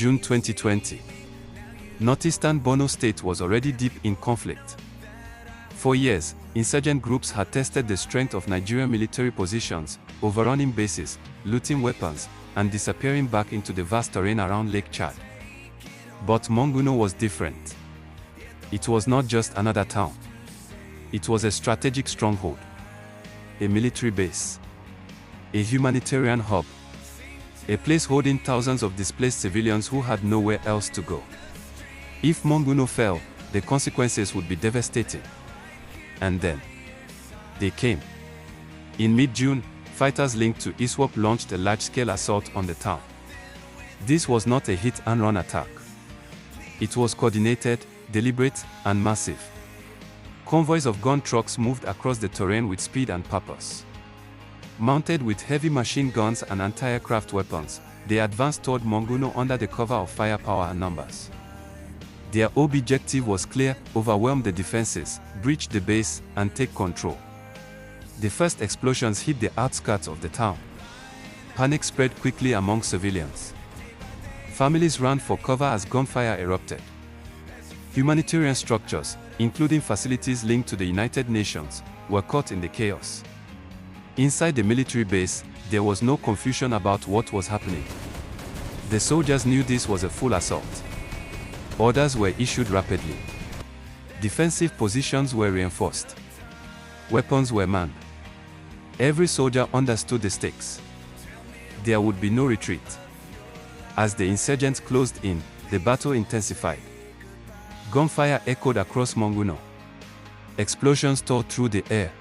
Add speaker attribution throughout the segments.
Speaker 1: June 2020. Northeastern Borno State was already deep in conflict. For years, insurgent groups had tested the strength of Nigerian military positions, overrunning bases, looting weapons, and disappearing back into the vast terrain around Lake Chad. But Monguno was different. It was not just another town. It was a strategic stronghold, a military base, a humanitarian hub, a place holding thousands of displaced civilians who had nowhere else to go. If Monguno fell, the consequences would be devastating. And then they came. In mid-June, fighters linked to ISWAP launched a large-scale assault on the town. This was not a hit-and-run attack. It was coordinated, deliberate, and massive. Convoys of gun trucks moved across the terrain with speed and purpose. Mounted with heavy machine guns and anti-aircraft weapons, they advanced toward Monguno under the cover of firepower and numbers. Their objective was clear: overwhelm the defenses, breach the base, and take control. The first explosions hit the outskirts of the town. Panic spread quickly among civilians. Families ran for cover as gunfire erupted. Humanitarian structures, including facilities linked to the United Nations, were caught in the chaos. Inside the military base, there was no confusion about what was happening. The soldiers knew this was a full assault. Orders were issued rapidly. Defensive positions were reinforced. Weapons were manned. Every soldier understood the stakes. There would be no retreat. As the insurgents closed in, the battle intensified. Gunfire echoed across Monguno. Explosions tore through the air.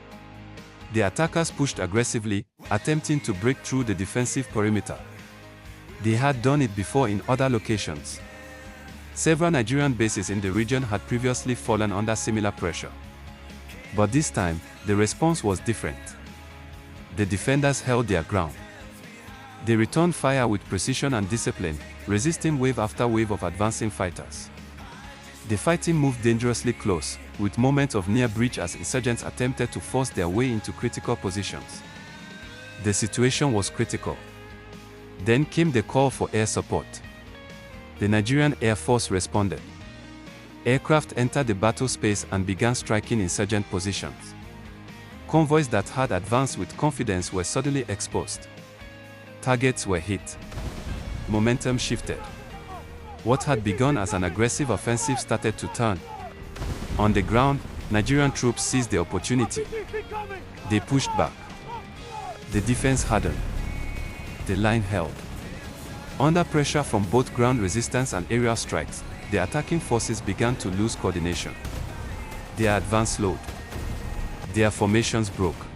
Speaker 1: The attackers pushed aggressively, attempting to break through the defensive perimeter. They had done it before in other locations. Several Nigerian bases in the region had previously fallen under similar pressure. But this time, the response was different. The defenders held their ground. They returned fire with precision and discipline, resisting wave after wave of advancing fighters. The fighting moved dangerously close, with moments of near breach as insurgents attempted to force their way into critical positions. The situation was critical. Then came the call for air support. The Nigerian Air Force responded. Aircraft entered the battle space and began striking insurgent positions. Convoys that had advanced with confidence were suddenly exposed. Targets were hit. Momentum shifted. What had begun as an aggressive offensive started to turn. On the ground, Nigerian troops seized the opportunity. They pushed back. The defense hardened. The line held. Under pressure from both ground resistance and aerial strikes, the attacking forces began to lose coordination. Their advance slowed. Their formations broke.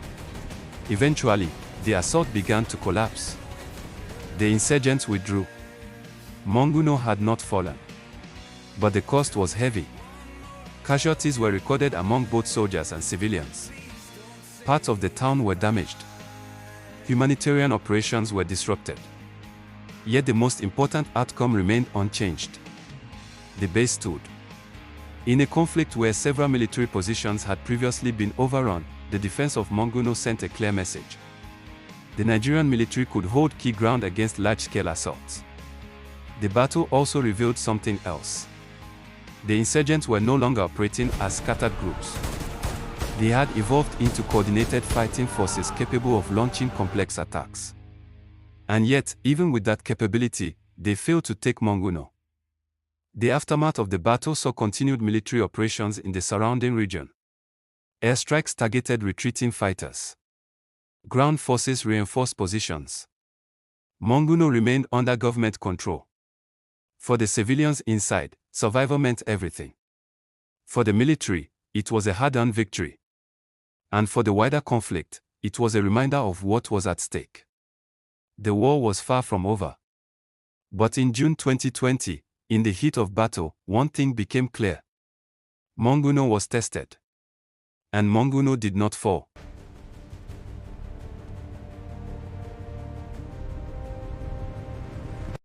Speaker 1: Eventually, the assault began to collapse. The insurgents withdrew. Monguno had not fallen. But the cost was heavy. Casualties were recorded among both soldiers and civilians. Parts of the town were damaged. Humanitarian operations were disrupted. Yet the most important outcome remained unchanged. The base stood. In a conflict where several military positions had previously been overrun, the defense of Monguno sent a clear message. The Nigerian military could hold key ground against large-scale assaults. The battle also revealed something else. The insurgents were no longer operating as scattered groups. They had evolved into coordinated fighting forces capable of launching complex attacks. And yet, even with that capability, they failed to take Monguno. The aftermath of the battle saw continued military operations in the surrounding region. Airstrikes targeted retreating fighters. Ground forces reinforced positions. Monguno remained under government control. For the civilians inside, survival meant everything. For the military, it was a hard-earned victory. And for the wider conflict, it was a reminder of what was at stake. The war was far from over. But in June 2020, in the heat of battle, one thing became clear. Monguno was tested. And Monguno did not fall.